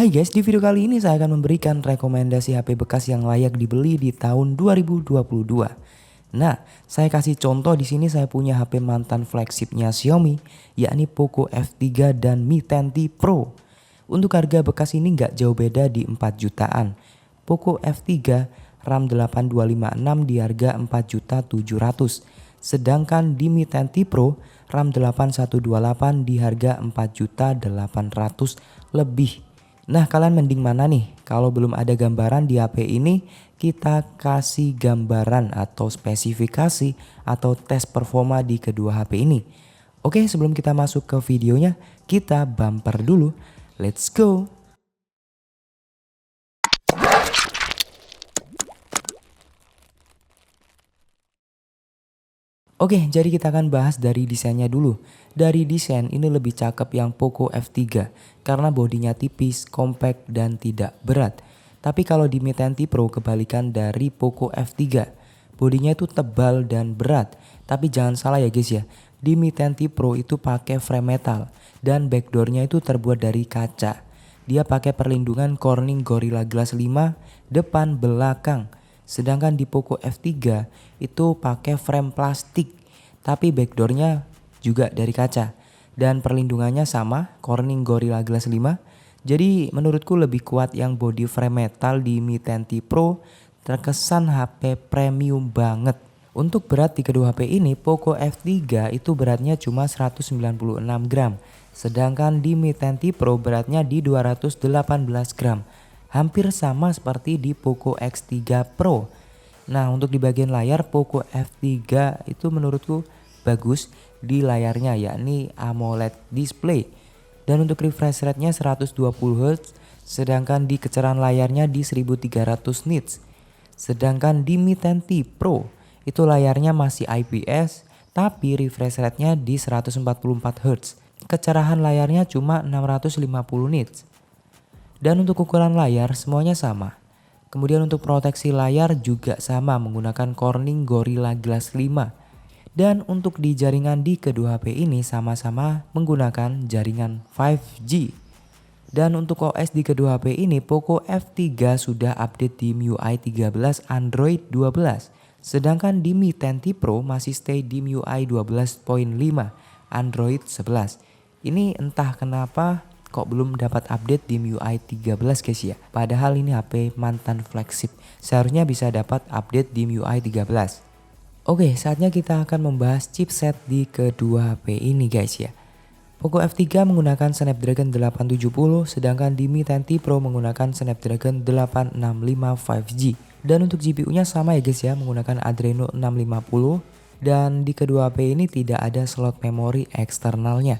Hai guys, di video kali ini saya akan memberikan rekomendasi HP bekas yang layak dibeli di tahun 2022. Nah, saya kasih contoh di sini saya punya HP mantan flagshipnya Xiaomi, yakni Poco F3 dan Mi 10T Pro. Untuk harga bekas ini nggak jauh beda di 4 jutaan. Poco F3 RAM 8256 di harga 4.700.000. Sedangkan di Mi 10T Pro RAM 8128 di harga 4.800.000 lebih. Nah, kalian mending mana nih? Kalau belum ada gambaran di HP ini, kita kasih gambaran atau spesifikasi atau tes performa di kedua HP ini. Oke, sebelum kita masuk ke videonya, kita bumper dulu. Let's go! Oke, jadi kita akan bahas dari desainnya dulu. Dari desain ini lebih cakep yang Poco F3 karena bodinya tipis, compact dan tidak berat. Tapi kalau di Mi 10T Pro kebalikan dari Poco F3. Bodinya itu tebal dan berat. Tapi jangan salah ya guys ya. Di Mi 10T Pro itu pakai frame metal dan backdoornya itu terbuat dari kaca. Dia pakai perlindungan Corning Gorilla Glass 5 depan belakang. Sedangkan di Poco F3 itu pakai frame plastik, tapi backdoornya juga dari kaca. Dan perlindungannya sama, Corning Gorilla Glass 5. Jadi menurutku lebih kuat yang body frame metal di Mi 10T Pro, terkesan HP premium banget. Untuk berat di kedua HP ini, Poco F3 itu beratnya cuma 196 gram. Sedangkan di Mi 10T Pro beratnya di 218 gram. Hampir sama seperti di Poco X3 Pro. Nah, untuk di bagian layar Poco F3 itu menurutku bagus di layarnya, yakni AMOLED display. Dan untuk refresh rate-nya 120 Hz, sedangkan di kecerahan layarnya di 1300 nits. Sedangkan di Mi 10T Pro itu layarnya masih IPS, tapi refresh rate-nya di 144 Hz. Kecerahan layarnya cuma 650 nits. Dan untuk ukuran layar semuanya sama. Kemudian untuk proteksi layar juga sama menggunakan Corning Gorilla Glass 5. Dan untuk di jaringan di kedua HP ini sama-sama menggunakan jaringan 5G. Dan untuk OS di kedua HP ini Poco F3 sudah update di MIUI 13 Android 12. Sedangkan di Mi 10T Pro masih stay di MIUI 12.5 Android 11. Ini entah kenapa kok belum dapat update di MIUI 13 guys ya. Padahal ini HP mantan flagship. Seharusnya bisa dapat update di MIUI 13. Oke, saatnya kita akan membahas chipset di kedua HP ini guys ya. Poco F3 menggunakan Snapdragon 870, sedangkan di Mi 10T Pro menggunakan Snapdragon 865 5G. Dan untuk GPU-nya sama ya guys ya, menggunakan Adreno 650. Dan di kedua HP ini tidak ada slot memori eksternalnya.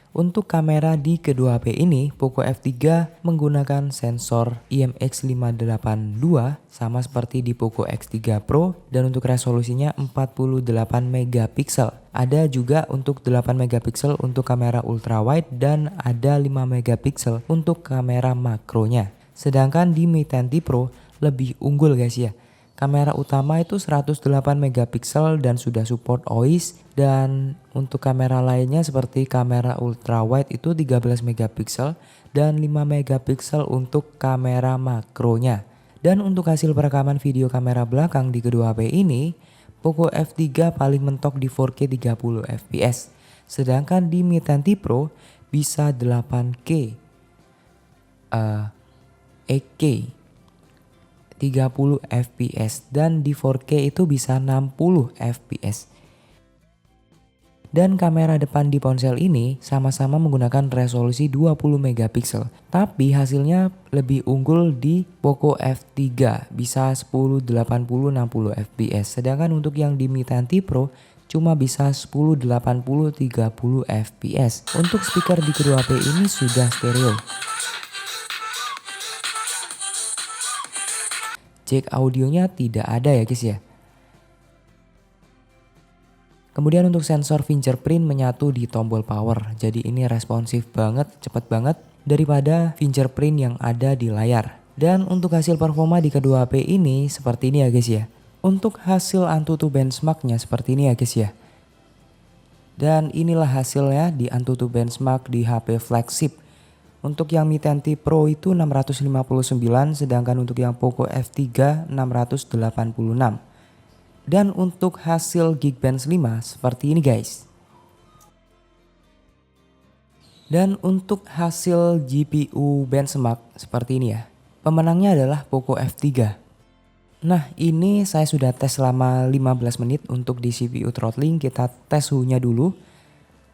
Untuk kamera di kedua HP ini, Poco F3 menggunakan sensor IMX582 sama seperti di Poco X3 Pro dan untuk resolusinya 48 megapiksel. Ada juga untuk 8 megapiksel untuk kamera ultrawide dan ada 5 megapiksel untuk kamera makronya. Sedangkan di Mi 10T Pro lebih unggul guys ya. Kamera utama itu 108 megapiksel dan sudah support OIS, dan untuk kamera lainnya seperti kamera ultrawide itu 13 megapiksel dan 5 megapiksel untuk kamera makronya. Dan untuk hasil perekaman video kamera belakang di kedua HP ini, Poco F3 paling mentok di 4K 30 fps. Sedangkan di Mi 10T Pro bisa 8K 8K 30 fps dan di 4K itu bisa 60 fps. Dan kamera depan di ponsel ini sama-sama menggunakan resolusi 20 megapiksel. Tapi hasilnya lebih unggul di Poco F3, bisa 1080 60 fps. Sedangkan untuk yang di Mi 10T Pro cuma bisa 1080 30 fps. Untuk speaker di kedua HP ini sudah stereo. Jack audionya tidak ada ya guys ya. Kemudian untuk sensor fingerprint menyatu di tombol power. Jadi ini responsif banget, cepat banget daripada fingerprint yang ada di layar. Dan untuk hasil performa di kedua HP ini seperti ini ya guys ya. Untuk hasil AnTuTu benchmarknya seperti ini ya guys ya. Dan inilah hasilnya di AnTuTu benchmark di HP flagship Untuk yang Mi 10T Pro itu 659, sedangkan untuk yang Poco F3 686. Dan untuk hasil Geekbench 5 seperti ini guys. Dan untuk hasil GPU benchmark seperti ini ya. Pemenangnya adalah Poco F3. Nah ini saya sudah tes selama 15 menit untuk di CPU throttling. Kita tes suhunya dulu.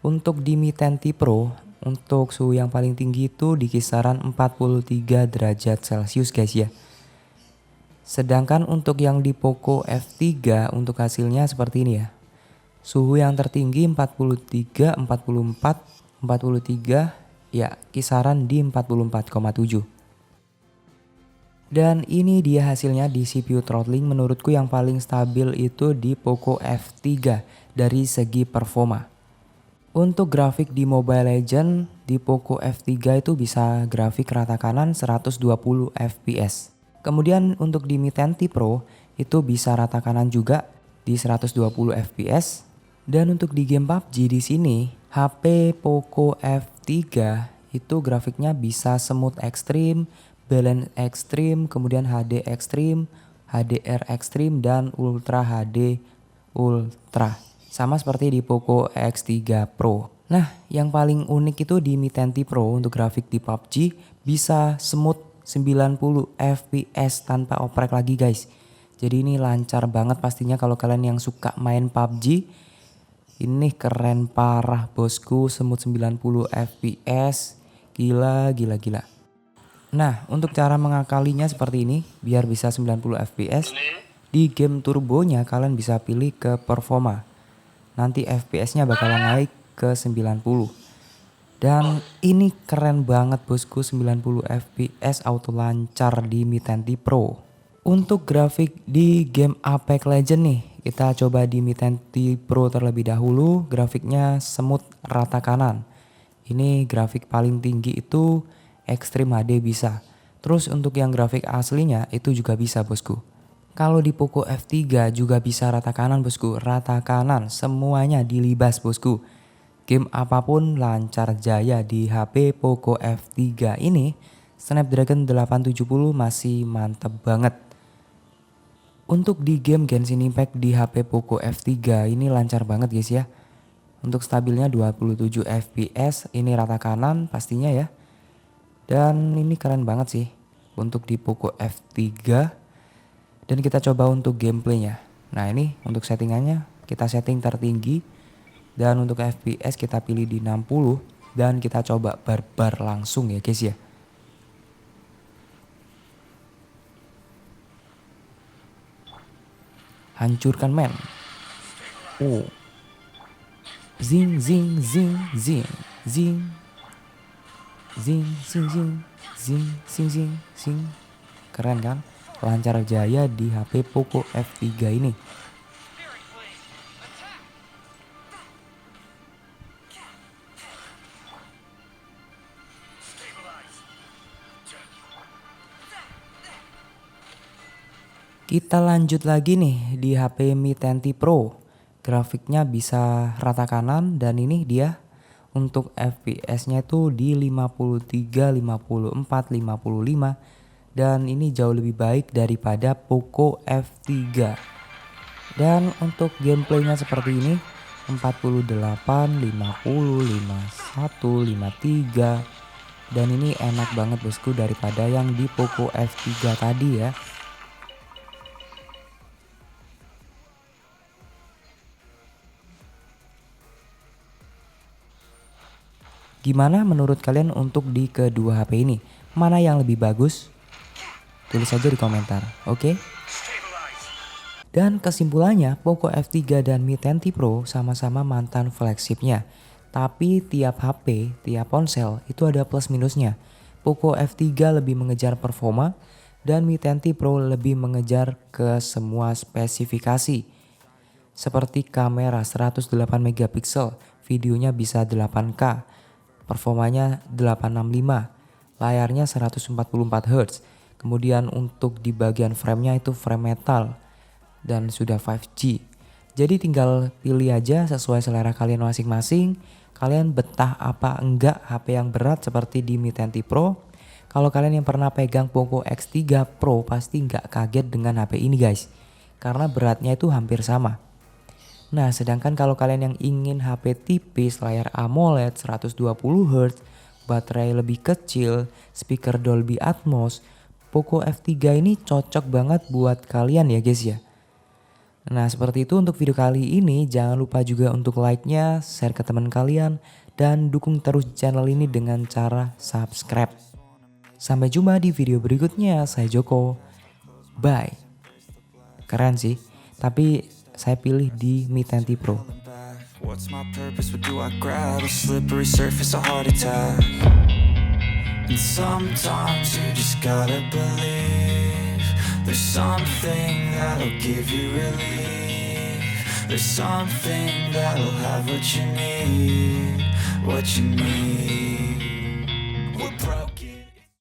Untuk di Mi 10T Pro, untuk suhu yang paling tinggi itu di kisaran 43 derajat Celcius guys ya. Sedangkan untuk yang di Poco F3 untuk hasilnya seperti ini ya. Suhu yang tertinggi 43, 44, 43 ya kisaran di 44,7. Dan ini dia hasilnya di CPU throttling. Menurutku yang paling stabil itu di Poco F3 dari segi performa. Untuk grafik di Mobile Legends di Poco F3 itu bisa grafik rata kanan 120 fps. Kemudian untuk di Mi 10T Pro itu bisa rata kanan juga di 120 fps. Dan untuk di game PUBG di sini HP Poco F3 itu grafiknya bisa smooth ekstrim, balance ekstrim, kemudian HD ekstrim, HDR ekstrim dan Ultra HD Ultra. Sama seperti di Poco X3 Pro. Nah yang paling unik itu di Mi 10T Pro untuk grafik di PUBG bisa smooth 90 fps tanpa oprek lagi guys. Jadi ini lancar banget pastinya kalau kalian yang suka main PUBG. Ini keren parah bosku, smooth 90 fps. Gila. Nah untuk cara mengakalinya seperti ini biar bisa 90 fps. Di game turbonya kalian bisa pilih ke performa. Nanti FPS-nya bakalan naik ke 90. Dan ini keren banget bosku, 90 FPS auto lancar di Mi 10T Pro. Untuk grafik di game Apex Legends nih, kita coba di Mi 10T Pro terlebih dahulu. Grafiknya smooth rata kanan. Ini grafik paling tinggi itu Extreme HD bisa. Terus untuk yang grafik aslinya itu juga bisa bosku. Kalau di Poco F3 juga bisa rata kanan bosku, rata kanan semuanya dilibas bosku. Game apapun lancar jaya di HP Poco F3 ini. Snapdragon 870 masih mantep banget. Untuk di game Genshin Impact di HP Poco F3 ini lancar banget guys ya. Untuk stabilnya 27 fps, ini rata kanan pastinya ya. Dan ini keren banget sih untuk di Poco F3. Dan kita coba untuk gameplaynya. Nah ini untuk settingannya kita setting tertinggi. Dan untuk FPS kita pilih di 60. Dan kita coba barbar langsung ya guys ya. Hancurkan men. Oh. Zing zing zing zing zing. Zing zing zing zing zing zing zing. Keren kan? Lancar jaya di HP Poco F3 ini. Kita lanjut lagi nih di HP Mi 10T Pro. Grafiknya bisa rata kanan dan ini dia untuk FPS-nya itu di 53, 54, 55 dan ini jauh lebih baik daripada Poco F3. Dan untuk gameplaynya seperti ini 48, 50, 51, 53 dan ini enak banget bosku daripada yang di Poco F3 tadi ya. Gimana menurut kalian untuk di kedua HP ini? Mana yang lebih bagus? Tulis saja di komentar, oke? Dan kesimpulannya Poco F3 dan Mi 10T Pro sama-sama mantan flagshipnya. Tapi tiap HP, tiap ponsel itu ada plus minusnya. Poco F3 lebih mengejar performa dan Mi 10T Pro lebih mengejar ke semua spesifikasi. Seperti kamera 108 megapiksel, videonya bisa 8K. Performanya 865, layarnya 144 Hz. Kemudian untuk di bagian framenya itu frame metal dan sudah 5G. Jadi tinggal pilih aja sesuai selera kalian masing-masing. Kalian betah apa enggak HP yang berat seperti di Mi 10T Pro? Kalau kalian yang pernah pegang Poco X3 Pro pasti nggak kaget dengan HP ini guys, karena beratnya itu hampir sama. Nah, sedangkan kalau kalian yang ingin HP tipis, layar AMOLED 120Hz, baterai lebih kecil, speaker Dolby Atmos, Poco F3 ini cocok banget buat kalian ya guys ya. Nah, seperti itu untuk video kali ini. Jangan lupa juga untuk like-nya, share ke teman kalian, dan dukung terus channel ini dengan cara subscribe. Sampai jumpa di video berikutnya. Saya Joko. Bye. Keren sih, tapi saya pilih di Mi 10T Pro. What's my purpose? What do I grab? A slippery surface, a heart attack. And sometimes you just gotta believe there's something that'll give you relief. There's something that'll have what you need, what you need.